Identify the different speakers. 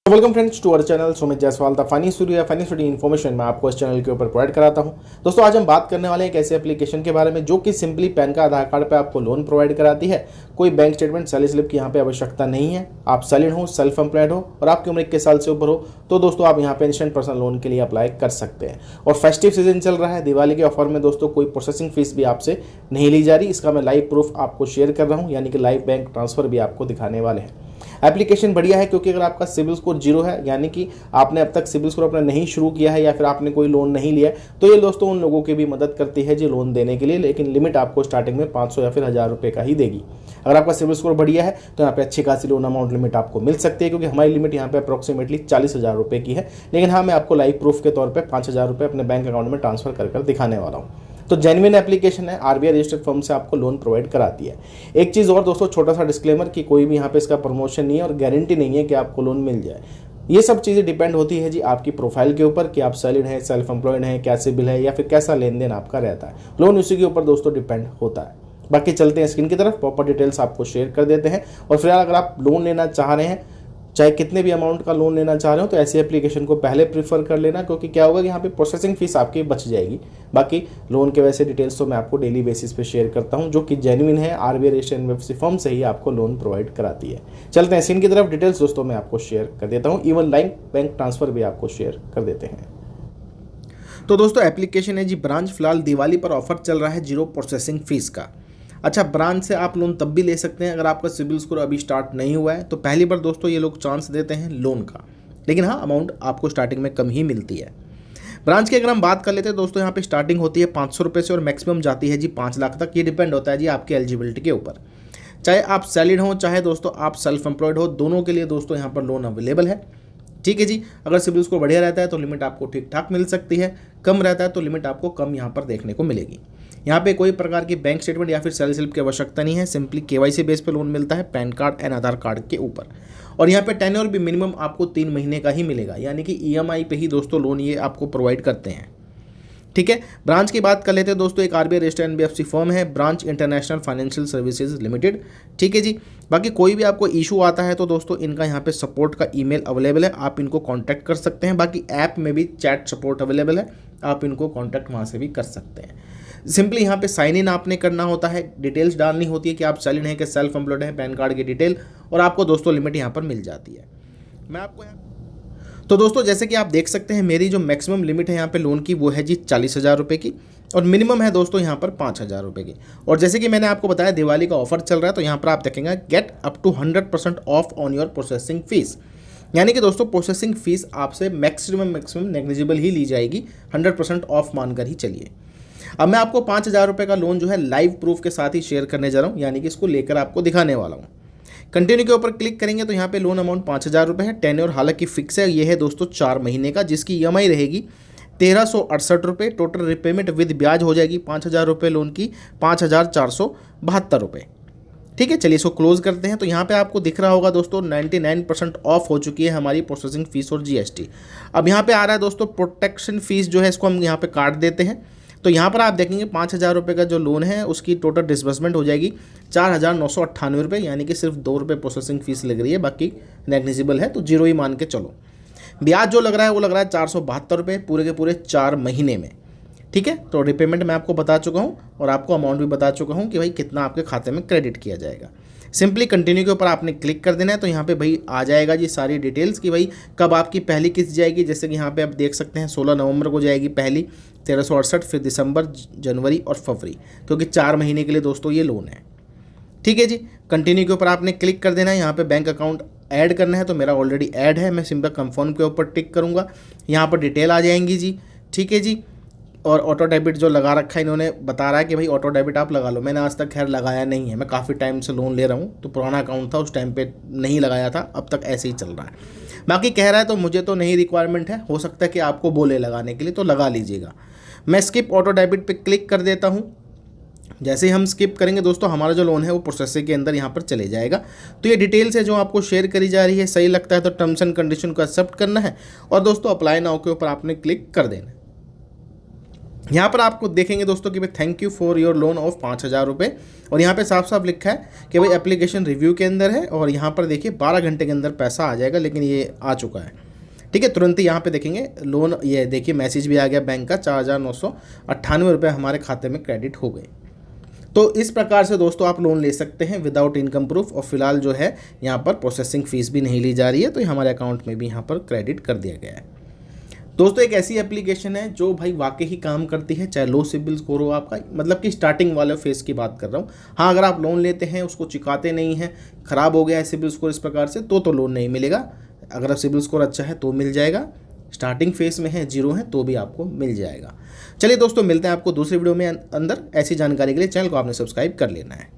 Speaker 1: Welcome friends to our channel Sumit Jaiswal the funny study information मैं आपको इस चैनल के ऊपर प्रोवाइड कराता हूं। दोस्तों आज हम बात करने वाले हैं एक ऐसे एप्लीकेशन के बारे में जो कि सिंपली पैन का आधार कार्ड पे आपको लोन प्रोवाइड कराती है। कोई बैंक स्टेटमेंट सैलरी स्लिप की यहाँ पे आवश्यकता नहीं है। आप सैलरीड हो, सेल्फ एम्प्लॉयड हो और आपकी उम्र 21 साल से ऊपर हो तो दोस्तों आप यहाँ पे इंस्टेंट पर्सनल लोन के लिए अप्लाई कर सकते हैं। और फेस्टिव सीजन चल रहा है, दिवाली के ऑफर में दोस्तों कोई प्रोसेसिंग फीस भी आपसे नहीं ली जा रही। इसका मैं लाइव प्रूफ आपको शेयर कर रहा हूँ, यानी कि लाइव बैंक ट्रांसफर भी आपको दिखाने वाले हैं। एप्लीकेशन बढ़िया है क्योंकि अगर आपका सिविल स्कोर जीरो है, यानी कि आपने अब तक सिविल स्कोर अपना नहीं शुरू किया है या फिर आपने कोई लोन नहीं लिया है, तो ये दोस्तों उन लोगों की भी मदद करती है जो लोन देने के लिए, लेकिन लिमिट आपको स्टार्टिंग में 500 या फिर 1000 रुपये का ही देगी। अगर आपका सिविल स्कोर बढ़िया है तो यहाँ पे अच्छी खासी लोन अमाउंट लिमिट आपको मिल सकती है, क्योंकि हमारी लिमिट यहाँ पे अप्रोक्सीमेटली 40,000 रुपये की है। लेकिन हाँ, मैं आपको लाइव प्रूफ के तौर पर 5,000 रुपये अपने बैंक अकाउंट में ट्रांसफर कर दिखाने वाला हूँ। तो जेन्युइन एप्लीकेशन है, आरबीआई रजिस्टर्ड फर्म से आपको लोन प्रोवाइड कराती है। एक चीज़ और दोस्तों, छोटा सा डिस्क्लेमर कि कोई भी यहाँ पे इसका प्रमोशन नहीं है और गारंटी नहीं है कि आपको लोन मिल जाए। ये सब चीज़ें डिपेंड होती है जी आपकी प्रोफाइल के ऊपर कि आप सैलरीड हैं, सेल्फ एम्प्लॉयड हैं, क्या सिबिल है या फिर कैसा लेन देन आपका रहता है। लोन उसी के ऊपर दोस्तों डिपेंड होता है। बाकी चलते हैं स्क्रीन की तरफ, प्रॉपर डिटेल्स आपको शेयर कर देते हैं। और फिलहाल अगर आप लोन लेना चाह रहे हैं, चाहे कितने भी अमाउंट का लोन लेना चाह रहे हो, तो ऐसी एप्लीकेशन को पहले प्रीफर कर लेना, क्योंकि क्या होगा कि यहाँ पे प्रोसेसिंग फीस आपकी बच जाएगी। बाकी लोन के वैसे डिटेल्स तो मैं आपको डेली बेसिस पे शेयर करता हूँ, जो कि जेन्युइन है, आरबीआई रजिस्टर्ड एनबीएफसी फर्म से ही आपको लोन प्रोवाइड कराती है। चलते हैं स्क्रीन की तरफ, डिटेल्स दोस्तों मैं आपको शेयर कर देता हूँ। इवन लाइन बैंक ट्रांसफर भी आपको शेयर कर देते हैं। तो दोस्तों एप्लीकेशन है जी ब्रांच। फिलहाल दिवाली पर ऑफर चल रहा है 0 प्रोसेसिंग फीस का। अच्छा, ब्रांच से आप लोन तब भी ले सकते हैं अगर आपका सिबिल स्कोर अभी स्टार्ट नहीं हुआ है। तो पहली बार दोस्तों ये लोग चांस देते हैं लोन का, लेकिन हाँ अमाउंट आपको स्टार्टिंग में कम ही मिलती है। ब्रांच की अगर हम बात कर लेते हैं दोस्तों, यहाँ पे स्टार्टिंग होती है 500 रुपये से और मैक्सिमम जाती है जी 5 लाख तक। ये डिपेंड होता है जी आपकी एलिजिबिलिटी के ऊपर। चाहे आप सैलरीड हो, चाहे दोस्तों आप सेल्फ एम्प्लॉयड हो, दोनों के लिए दोस्तों यहाँ पर लोन अवेलेबल है। ठीक है जी। अगर सिबिल स्कोर बढ़िया रहता है तो लिमिट आपको ठीक ठाक मिल सकती है, कम रहता है तो लिमिट आपको कम यहाँ पर देखने को मिलेगी। यहाँ पे कोई प्रकार की बैंक स्टेटमेंट या फिर सैलरी स्लिप की आवश्यकता नहीं है। सिंपली केवाईसी बेस पे लोन मिलता है, pan card and Aadhaar card के ऊपर। और यहाँ पे टेन्योर भी मिनिमम आपको 3 महीने का ही मिलेगा, यानी कि ईएमआई पे ही दोस्तों लोन ये आपको प्रोवाइड करते हैं। ठीक है। ब्रांच की बात कर लेते हैं दोस्तों, एक आरबीआई रजिस्टर्ड एनबीएफसी फर्म है, branch international financial services limited. ठीक है जी। बाकी कोई भी आपको इशू आता है तो दोस्तों इनका यहाँ पे सपोर्ट का ईमेल अवेलेबल है, आप इनको कांटेक्ट कर सकते हैं। बाकी ऐप में भी चैट सपोर्ट अवेलेबल है, आप इनको कांटेक्ट वहाँ से भी कर सकते हैं। सिंपली यहाँ पे साइन इन आपने करना होता है, डिटेल्स डालनी होती है कि आप सैलरीड हैं कि सेल्फ एम्प्लॉयड हैं, पैन कार्ड की डिटेल, और आपको दोस्तों लिमिट यहाँ पर मिल जाती है। मैं आपको तो दोस्तों जैसे कि आप देख सकते हैं, मेरी जो मैक्सिमम लिमिट है यहाँ पे लोन की वो है जी 40,000 रुपये की, और मिनिमम है दोस्तों यहाँ पर 5,000 रुपये की। और जैसे कि मैंने आपको बताया दिवाली का ऑफर चल रहा है, तो यहाँ पर आप देखेंगे get up to 100% off on your processing fees, यानी कि दोस्तों प्रोसेसिंग फीस आपसे मैक्सिमम नेग्लिजिबल ही ली जाएगी, 100% ऑफ मानकर ही चलिए। अब मैं आपको 5,000 रुपये का लोन जो है लाइव प्रूफ के साथ ही शेयर करने जा रहा हूँ, यानी कि इसको लेकर आपको दिखाने वाला हूँ। कंटिन्यू के ऊपर क्लिक करेंगे तो यहाँ पे लोन अमाउंट 5,000 रुपये है। टेन्योर हालांकि फिक्स है, ये है दोस्तों 4 महीने का, जिसकी ईएमआई रहेगी 1,368 रुपये। टोटल रिपेमेंट विद ब्याज हो जाएगी 5,000 रुपये लोन की 5,472 रुपये। ठीक है, चलिए इसको क्लोज करते हैं। तो यहाँ पे आपको दिख रहा होगा दोस्तों 99% ऑफ हो चुकी है हमारी प्रोसेसिंग फीस और जीएसटी। अब यहाँ पे आ रहा है दोस्तों प्रोटेक्शन फीस, जो है इसको हम यहाँ पे काट देते हैं। तो यहाँ पर आप देखेंगे 5,000 रुपये का जो लोन है उसकी टोटल डिसबर्समेंट हो जाएगी 4,998 रुपये, यानी कि सिर्फ 2 रुपये प्रोसेसिंग फीस लग रही है, बाकी नेग्लिजिबल है, तो जीरो ही मान के चलो। ब्याज जो लग रहा है वो लग रहा है 472 रुपये पूरे के पूरे 4 महीने में। ठीक है। तो रिपेमेंट मैं आपको बता चुका हूँ और आपको अमाउंट भी बता चुका हूँ कि भाई कितना आपके खाते में क्रेडिट किया जाएगा। सिंपली कंटिन्यू के ऊपर आपने क्लिक कर देना है, तो यहाँ पे भाई आ जाएगा जी सारी डिटेल्स कि भाई कब आपकी पहली किस्त जाएगी। जैसे कि यहाँ पे आप देख सकते हैं 16 नवंबर को जाएगी पहली 1,368, फिर दिसंबर, जनवरी और फरवरी, क्योंकि 4 महीने के लिए दोस्तों ये लोन है। ठीक है जी। कंटिन्यू के ऊपर आपने क्लिक कर देना है। यहाँ पे बैंक अकाउंट ऐड करना है, तो मेरा ऑलरेडी ऐड है, मैं सिंपल कंफर्म के ऊपर टिक करूँगा। यहाँ पर डिटेल आ जाएंगी जी। ठीक है जी। और ऑटो डेबिट जो लगा रखा है इन्होंने बता रहा है कि भाई ऑटो डेबिट आप लगा लो। मैंने आज तक खैर लगाया नहीं है, मैं काफ़ी टाइम से लोन ले रहा हूँ, तो पुराना अकाउंट था, उस टाइम पे नहीं लगाया था, अब तक ऐसे ही चल रहा है। बाकी कह रहा है तो मुझे तो नहीं रिक्वायरमेंट है, हो सकता है कि आपको बोले लगाने के लिए, तो लगा लीजिएगा। मैं स्किप ऑटो डेबिट पे क्लिक कर देता हूँ। जैसे ही हम स्किप करेंगे दोस्तों, हमारा जो लोन है वो प्रोसेसिंग के अंदर यहाँ पर चले जाएगा। तो ये डिटेल्स है जो आपको शेयर करी जा रही है, सही लगता है तो टर्म्स एंड कंडीशन को एक्सेप्ट करना है और दोस्तों अप्लाई नाउ के ऊपर आपने क्लिक कर देना है। यहाँ पर आपको देखेंगे दोस्तों कि भाई thank you for your loan of 5,000 रुपये, और यहाँ पे साफ साफ लिखा है कि भाई एप्लीकेशन रिव्यू के अंदर है, और यहाँ पर देखिए 12 घंटे के अंदर पैसा आ जाएगा, लेकिन ये आ चुका है। ठीक है, तुरंत ही यहाँ पे देखेंगे लोन, ये देखिए मैसेज भी आ गया बैंक का, 4,998 रुपये हमारे खाते में क्रेडिट हो गए। तो इस प्रकार से दोस्तों आप लोन ले सकते हैं विदाउट इनकम प्रूफ, और फिलहाल जो है यहाँ पर प्रोसेसिंग फ़ीस भी नहीं ली जा रही है, तो हमारे अकाउंट में भी यहाँ पर क्रेडिट कर दिया गया है। दोस्तों एक ऐसी एप्लीकेशन है जो भाई वाकई ही काम करती है, चाहे लो सिबिल स्कोर हो आपका, मतलब कि स्टार्टिंग वाले फेस की बात कर रहा हूँ। हाँ, अगर आप लोन लेते हैं उसको चुकाते नहीं हैं, ख़राब हो गया है सिबिल स्कोर इस प्रकार से, तो लोन नहीं मिलेगा। अगर आप सिबिल स्कोर अच्छा है तो मिल जाएगा, स्टार्टिंग फेस में है, जीरो है तो भी आपको मिल जाएगा। चलिए दोस्तों, मिलते हैं आपको दूसरी वीडियो में अंदर। ऐसी जानकारी के लिए चैनल को आपने सब्सक्राइब कर लेना है।